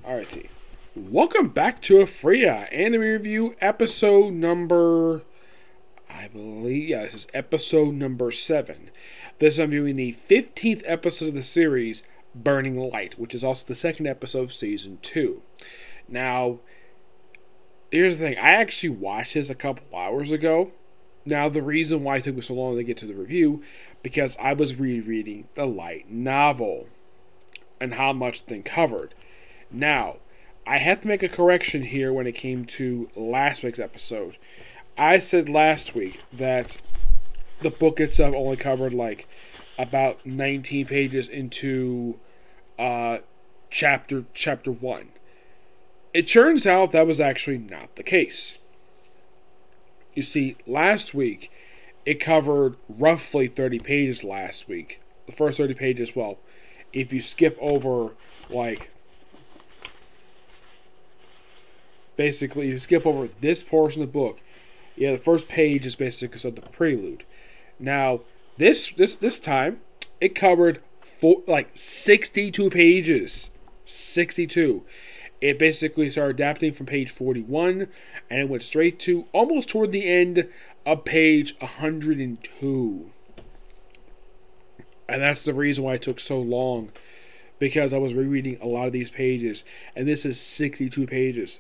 Alrighty. Welcome back to Arifureta Anime Review episode number... this is episode number 7. This I'm viewing the 15th episode of the series, Burning Light, which is also the second episode of Season 2. Now, here's the thing. I actually watched this a couple hours ago. Now, the reason why it took me so long to get to the review, because I was rereading the light novel and how much the thing covered. Now, I have to make a correction here when it came to last week's episode. I said last week that the book itself only covered like about 19 pages into chapter 1. It turns out that was actually not the case. You see, last week it covered roughly 30 pages last week. The first 30 pages, well, if you skip over like basically, you skip over this portion of the book. Yeah, the first page is basically sort of the prelude. Now, this time, it covered 62 pages. 62. It basically started adapting from page 41, and it went straight to almost toward the end of page 102. And that's the reason why it took so long, because I was rereading a lot of these pages, and this is 62 pages.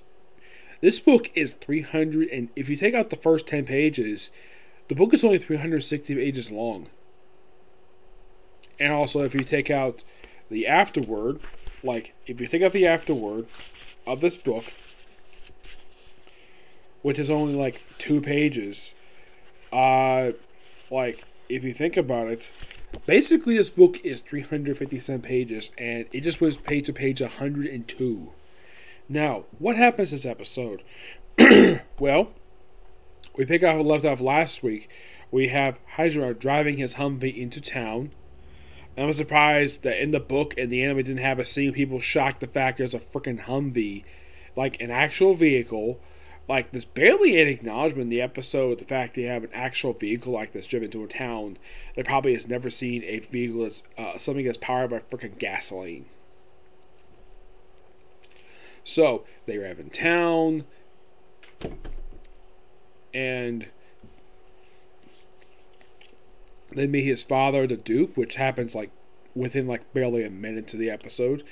This book is 300, and if you take out the first 10 pages, the book is only 360 pages long. And also, if you take out the afterword, if you take out the afterword of this book, which is only 2 pages, if you think about it, basically this book is 357 pages, and it just was page to page 102. Now, what happens this episode? Well, we pick up where we left off last week. We have Hydra driving his Humvee into town. And I was surprised that in the book and the anime didn't have a scene people shocked the fact there's a freaking Humvee, an actual vehicle. There's barely an acknowledgement in the episode the fact they have an actual vehicle like this driven to a town that probably has never seen a vehicle that's something that's powered by freaking gasoline. So, they arrive in town, and they meet his father, the Duke, which happens, within, barely a minute to the episode.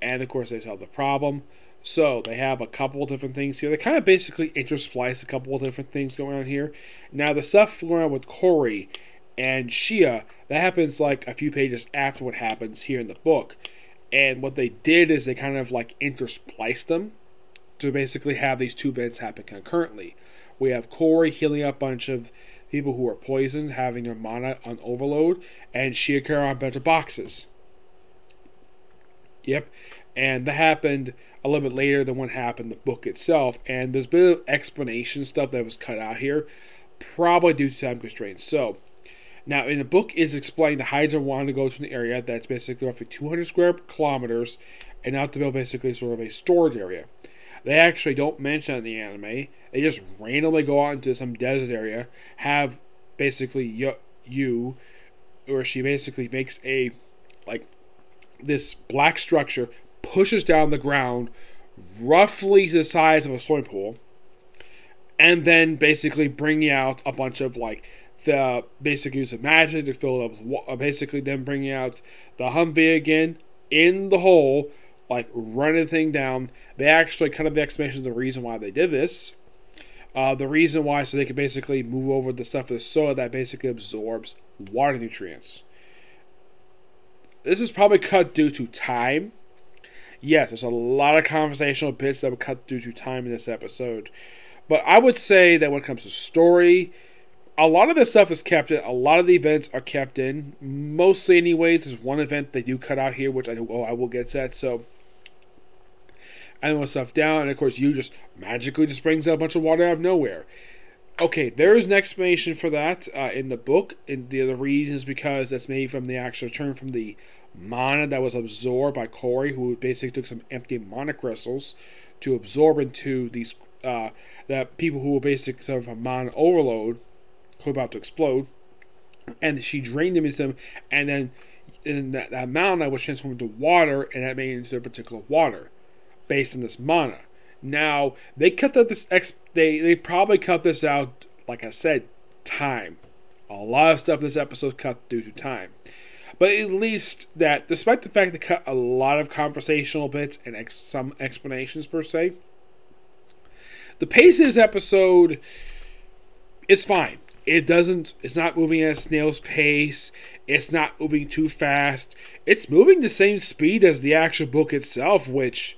And, of course, they solve the problem. So, they have a couple of different things here. They kind of basically intersplice a couple of different things going on here. Now, the stuff going on with Corey and Shia, that happens, a few pages after what happens here in the book. And what they did is they kind of interspliced them to basically have these two events happen concurrently. We have Corey healing up a bunch of people who are poisoned, having their mana on overload, and Shia carrying on a bunch of boxes. Yep. And that happened a little bit later than what happened in the book itself. And there's a bit of explanation stuff that was cut out here, probably due to time constraints. So, now, in the book, it's explained the Hydra wanted to go to an area that's basically roughly 200 square kilometers and not to build basically sort of a storage area. They actually don't mention it in the anime. They just randomly go out into some desert area, have basically or she basically makes a, this black structure, pushes down the ground roughly to the size of a swimming pool, and then basically bringing out a bunch of, the basic use of magic to fill it up with basically then bringing out the Humvee again in the hole, running the thing down. They actually cut up the explanation of the reason why they did this. The reason why, so they could basically move over the stuff of the soil that basically absorbs water nutrients. This is probably cut due to time. Yes, there's a lot of conversational bits that were cut due to time in this episode. But I would say that when it comes to story, a lot of this stuff is kept in. A lot of the events are kept in. Mostly anyways, there's one event they do cut out here, which I will get to that. So, I know stuff down. And of course, you just magically just brings out a bunch of water out of nowhere. Okay, there is an explanation for that in the book. And the other reason is because that's made from the actual term from the mana that was absorbed by Corey, who basically took some empty mana crystals to absorb into these, the people who were basically sort of a mana overload, who are about to explode, and she drained them into them, and then that mana was transformed into water, and that made it into a particular water. based on this mana. Now they cut out this they probably cut this out, like I said, time. A lot of stuff in this episode cut due to time. But at least that, despite the fact they cut a lot of conversational bits and some explanations per se, the pace of this episode is fine. It's not moving at a snail's pace. It's not moving too fast. It's moving the same speed as the actual book itself, which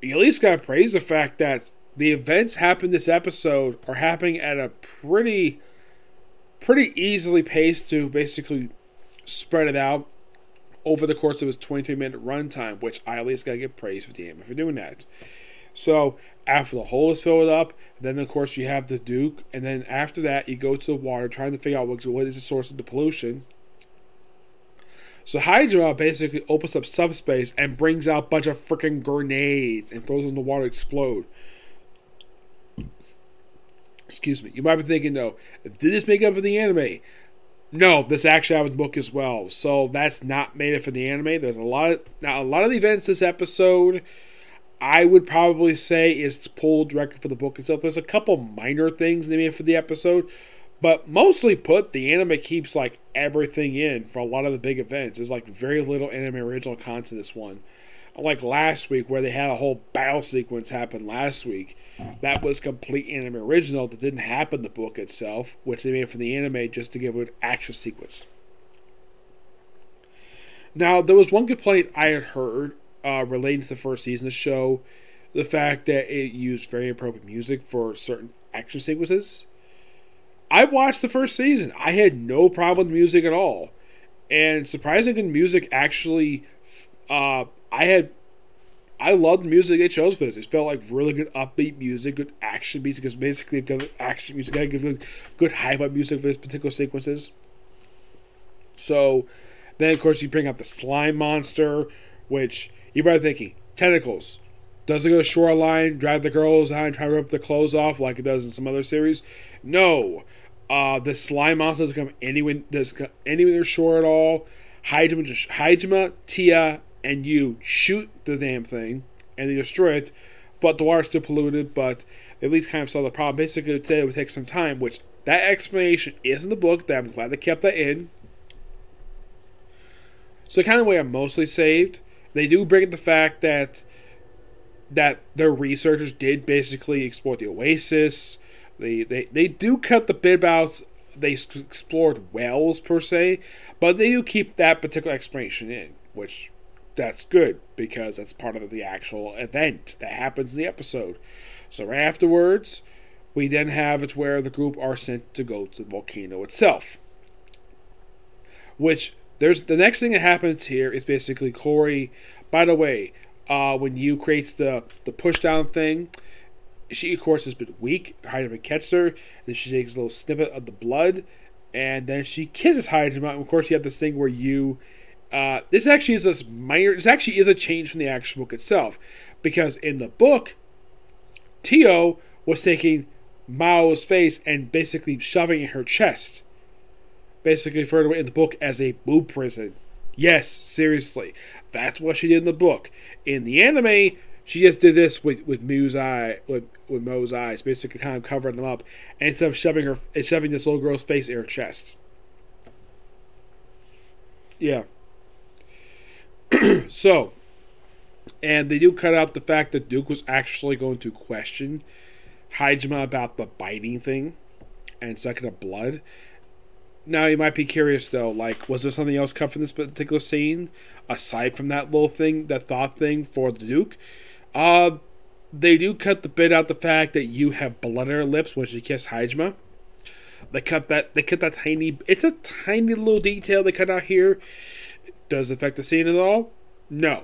you at least gotta praise the fact that the events happening this episode are happening at a pretty easily paced to basically spread it out over the course of his 23-minute runtime, which I at least gotta give praise for DM for doing that. So after the hole is filled up, then of course you have the Duke, and then after that you go to the water trying to figure out what is the source of the pollution. So Hydra basically opens up subspace and brings out a bunch of freaking grenades and throws them in the water to explode. Excuse me. You might be thinking though, did this make up for the anime? No, this actually happened in the book as well. So that's not made it for the anime. There's a lot of the events this episode, I would probably say, is pulled directly for the book itself. There's a couple minor things they made for the episode, but mostly put, the anime keeps like everything in for a lot of the big events. There's like very little anime original content this one. Like last week, where they had a whole battle sequence happen last week. That was complete anime original that didn't happen in the book itself, which they made for the anime just to give it an action sequence. Now, there was one complaint I had heard relating to the first season of the show, the fact that it used very appropriate music for certain action sequences. I watched the first season. I had no problem with music at all. And surprisingly, music actually, I loved the music they chose for this. It felt like really good upbeat music, good action music, because basically good action music. I give good hype-up music for this particular sequences. So, then of course you bring up the slime monster, which you're probably thinking, tentacles. Does it go to shoreline, drag the girls out and try to rip their clothes off like it does in some other series? No. The slime monster doesn't come anywhere shore at all. Hajime, Tia, and you shoot the damn thing and they destroy it, but the water's still polluted, but they at least kind of solve the problem. Basically, it would take some time, which that explanation is in the book. That I'm glad they kept that in. So the kind of way I'm mostly saved. They do bring up the fact that their researchers did basically explore the oasis. They do cut the bit about they explored wells per se, but they do keep that particular explanation in, which that's good because that's part of the actual event that happens in the episode. So right afterwards, we then have it where the group are sent to go to the volcano itself. Which there's the next thing that happens here is basically Corey. By the way, when you creates the push down thing, she of course has been weak. Hajime catches her, then she takes a little snippet of the blood, and then she kisses Hajime. And of course, you have this thing where you. This actually is a change from the actual book itself, because in the book, Tio was taking Mao's face and basically shoving in her chest, basically referred to it in the book as a boob prison. Yes, seriously, that's what she did in the book. In the anime, she just did this with Mo's eyes, basically kind of covering them up, and instead of shoving this little girl's face in her chest. Yeah. So, and they do cut out the fact that Duke was actually going to question Hajime about the biting thing and sucking up blood. Now, you might be curious, though, like, was there something else cut from this particular scene, aside from that little thing, that thought thing for the Duke? They do cut the bit out the fact that you have blood on her lips when she kissed Hajime. They cut that tiny, it's a tiny little detail they cut out here. Does it affect the scene at all? No.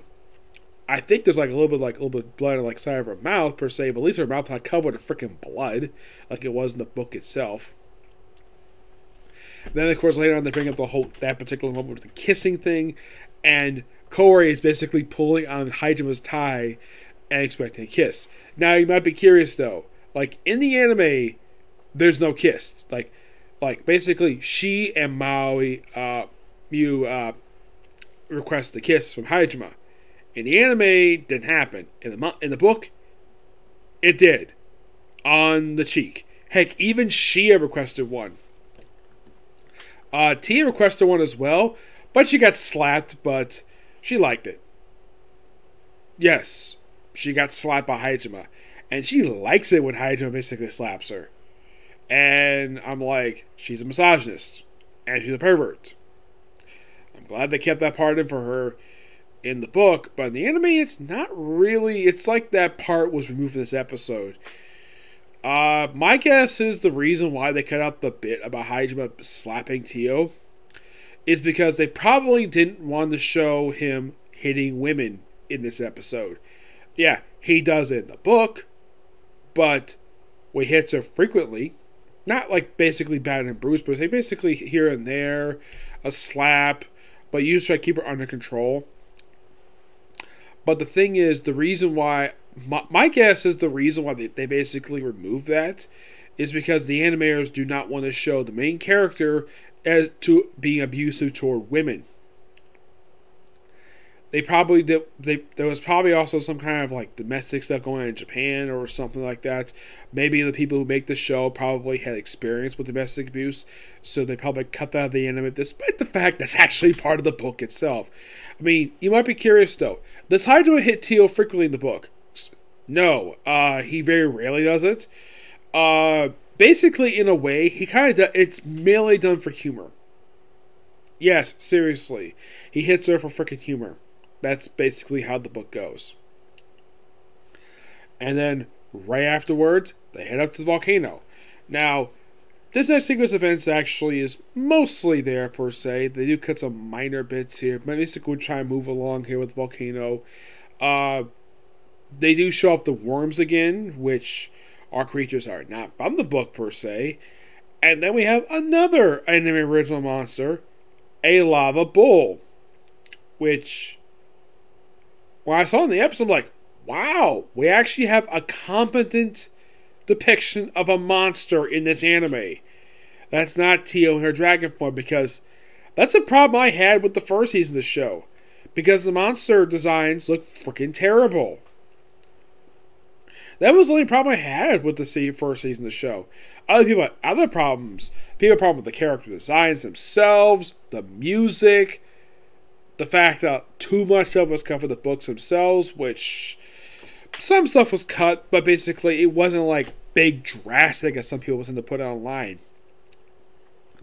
I think there's like a little bit of blood on like side of her mouth per se, but at least her mouth not covered in freaking blood like it was in the book itself. Then of course later on they bring up that particular moment with the kissing thing, and Corey is basically pulling on Hajime's tie and expecting a kiss. Now you might be curious though, like in the anime, there's no kiss. Like basically she and Mew request a kiss from Hajime. In the anime, it didn't happen. In the book, it did. On the cheek. Heck, even Shia requested one. Tia requested one as well, but she got slapped, but she liked it. Yes, she got slapped by Hajime, and she likes it when Hajime basically slaps her. And I'm like, she's a misogynist, and she's a pervert. I'm glad they kept that part in for her in the book, but in the anime, it's not really. It's like that part was removed from this episode. My guess is the reason why they cut out the bit about Hajime slapping Tio is because they probably didn't want to show him hitting women in this episode. Yeah, he does it in the book, but he hits her frequently. Not like basically bad and bruised, but basically here and there, a slap, but you just try to keep her under control. But the thing is, the reason why, my guess is the reason why they basically removed that is because the animators do not want to show the main character as to being abusive toward women. They probably did. There was probably also some kind of like domestic stuff going on in Japan or something like that. Maybe the people who make the show probably had experience with domestic abuse, so they probably cut that out of the anime, despite the fact that's actually part of the book itself. I mean, you might be curious though. Does Hydra hit Tio frequently in the book? No, he very rarely does it. Basically, in a way, he kind of does. It's mainly done for humor. Yes, seriously, he hits her for freaking humor. That's basically how the book goes. And then, right afterwards, they head up to the volcano. Now, this next sequence of events actually is mostly there, per se. They do cut some minor bits here, but basically we try and move along here with the volcano. They do show up the worms again, which our creatures are not from the book, per se. And then we have another anime original monster, a lava bull, which, when I saw in the episode, I'm like, wow, we actually have a competent depiction of a monster in this anime. That's not Tio in her dragon form, because that's a problem I had with the first season of the show. Because the monster designs look freaking terrible. That was the only problem I had with the first season of the show. Other people had other problems. People had problems with the character designs themselves, the music, the fact that too much stuff was cut for the books themselves, which some stuff was cut, but basically it wasn't like big drastic as some people tend to put online.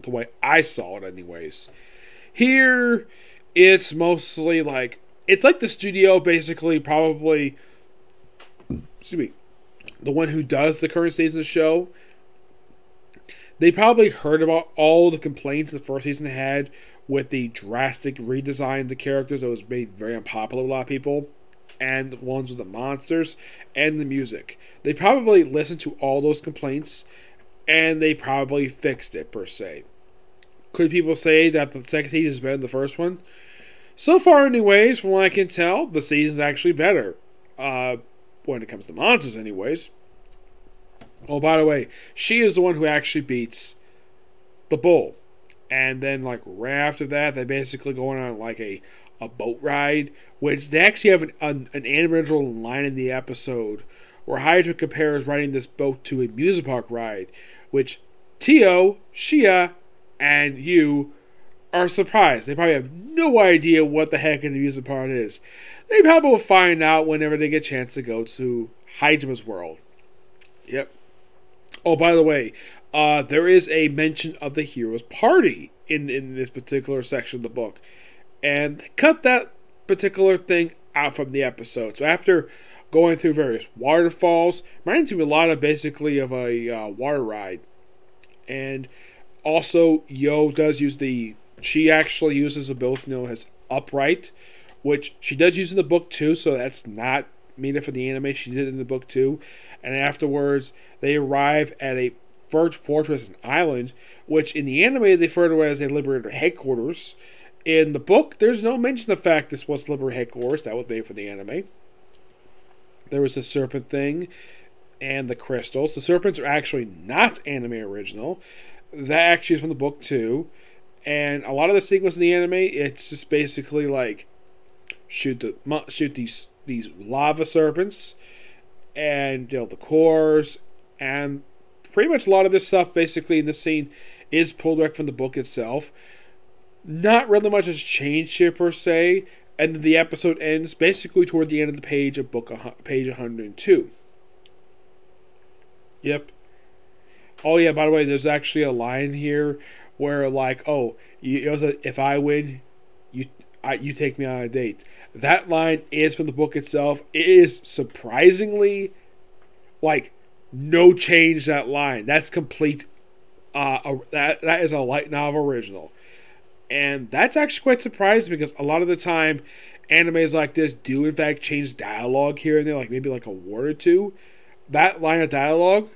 The way I saw it anyways. Here, it's mostly like, it's like the studio basically probably, the one who does the current season of the show, they probably heard about all the complaints the first season had with the drastic redesign of the characters that was made very unpopular with a lot of people, and the ones with the monsters, and the music. They probably listened to all those complaints, and they probably fixed it, per se. Could people say that the second season is better than the first one? So far, anyways, from what I can tell, the season's actually better. When it comes to monsters, anyways. Oh, by the way, she is the one who actually beats the bull. And then, like, right after that, they basically go on like a boat ride, which they actually have an individual line in the episode where Hydra compares riding this boat to a music park ride, which Tio, Shia, and you are surprised. They probably have no idea what the heck an amusement park is. They probably will find out whenever they get a chance to go to Hydra's world. Yep. Oh, by the way, there is a mention of the hero's party in this particular section of the book. And they cut that particular thing out from the episode. So after going through various waterfalls, reminds me a lot of basically of a water ride. And also, Yo does use she actually uses the ability known as upright, which she does use in the book too, so that's not made it for the anime. She did it in the book too. And afterwards, they arrive at a fortress and island, which in the anime they refer to as a Liberator headquarters. In the book, there's no mention of the fact this was Liberator headquarters. That was made for the anime. There was the serpent thing and the crystals. The serpents are actually not anime original. That actually is from the book too. And a lot of the sequence in the anime, it's just basically like shoot these lava serpents, and the cores, and pretty much a lot of this stuff basically in this scene is pulled direct from the book itself. Not really much has changed here per se, and the episode ends basically toward the end of the page of page 102. Yep. Oh yeah, by the way, there's actually a line here where like, oh, if I win, you take me on a date. That line is from the book itself. It is surprisingly like no change that line. That's complete. That is a light novel original, and that's actually quite surprising because a lot of the time, animes like this do in fact change dialogue here and there, like maybe like a word or two. That line of dialogue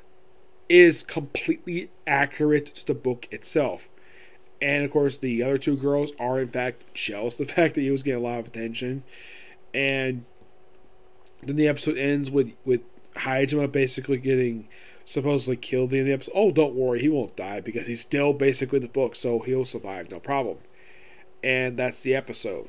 is completely accurate to the book itself. And of course, the other two girls are in fact jealous of the fact that he was getting a lot of attention. And then the episode ends with Hajime basically getting supposedly killed in the episode. Oh, don't worry, he won't die because he's still basically in the book, so he'll survive, no problem. And that's the episode.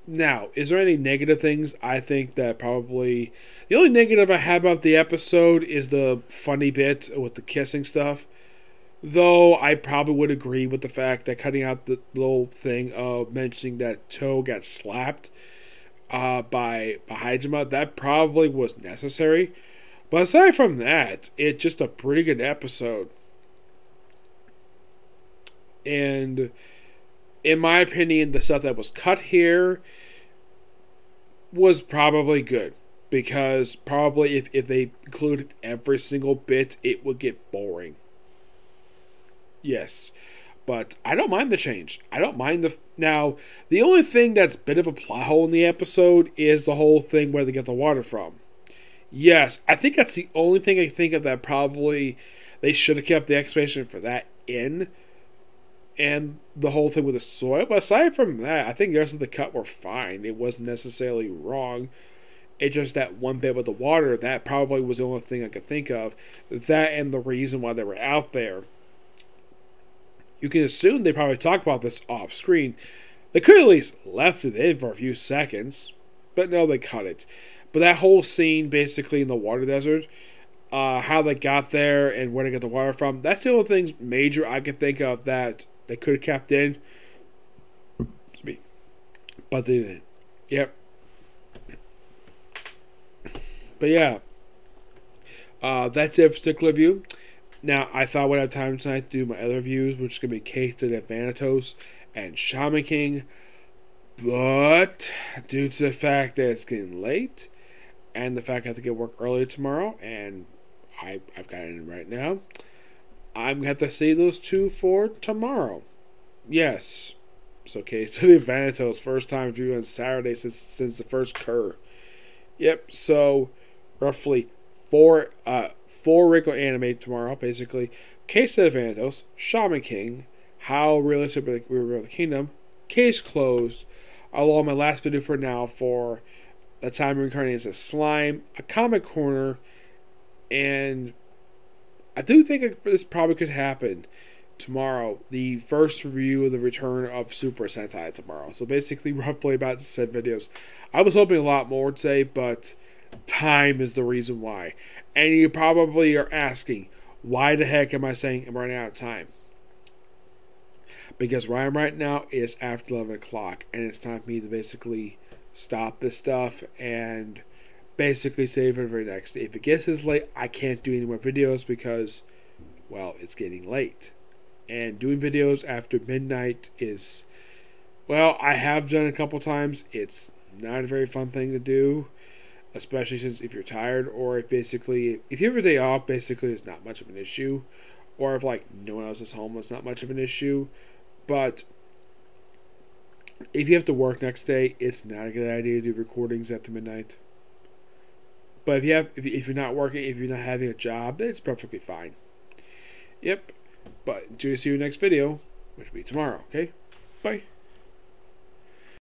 Now, is there any negative things? I think that probably the only negative I have about the episode is the funny bit with the kissing stuff. Though I probably would agree with the fact that cutting out the little thing of mentioning that Toe got slapped by Hajime, that probably was necessary. But aside from that, it's just a pretty good episode. And in my opinion, the stuff that was cut here was probably good. Because probably if they included every single bit, it would get boring. Yes. But I don't mind the change. I don't mind the... Now, the only thing that's a bit of a plot hole in the episode is the whole thing where they get the water from. Yes, I think that's the only thing I think of that probably they should have kept the explanation for that in. And the whole thing with the soil. But aside from that, I think the rest of the cut were fine. It wasn't necessarily wrong. It's just that one bit with the water, that probably was the only thing I could think of. That and the reason why they were out there. You can assume they probably talked about this off screen. They could at least left it in for a few seconds. But no, they cut it. But that whole scene basically in the water desert, how they got there and where they got the water from, that's the only things major I could think of that they could have kept in. But they didn't. Yep. But yeah. That's it for particular review. Now, I thought I would have time tonight to do my other reviews, which is going to be Case of Thanatos and Shaman King. But, due to the fact that it's getting late, and the fact I have to get work early tomorrow, and I've got it in right now, I'm going to have to save those two for tomorrow. Yes. So, Case of Thanatos, first time viewing on Saturday since the first cur. Yep, so, roughly four regular anime tomorrow, basically. Case of Thanatos, Shaman King, How Realistic We Rebuilt the Kingdom, Case Closed, along my last video for now for The Time Reincarnated as a Slime, a Comic Corner, and I do think this probably could happen tomorrow. The first review of the return of Super Sentai tomorrow. So basically, roughly about 7 videos. I was hoping a lot more today, but time is the reason why. And you probably are asking, why the heck am I saying I'm running out of time? Because where I am right now is after 11 o'clock, and it's time for me to basically stop this stuff and basically save it for the next day. If it gets this late, I can't do any more videos because, well, it's getting late. And doing videos after midnight is, well, I have done it a couple times. It's not a very fun thing to do. Especially since if you're tired, or if you have a day off, basically it's not much of an issue. Or if like no one else is home, it's not much of an issue. But if you have to work next day, it's not a good idea to do recordings after midnight. But if you're not working, if you're not having a job, it's perfectly fine. Yep. But until you see your next video, which will be tomorrow, okay? Bye.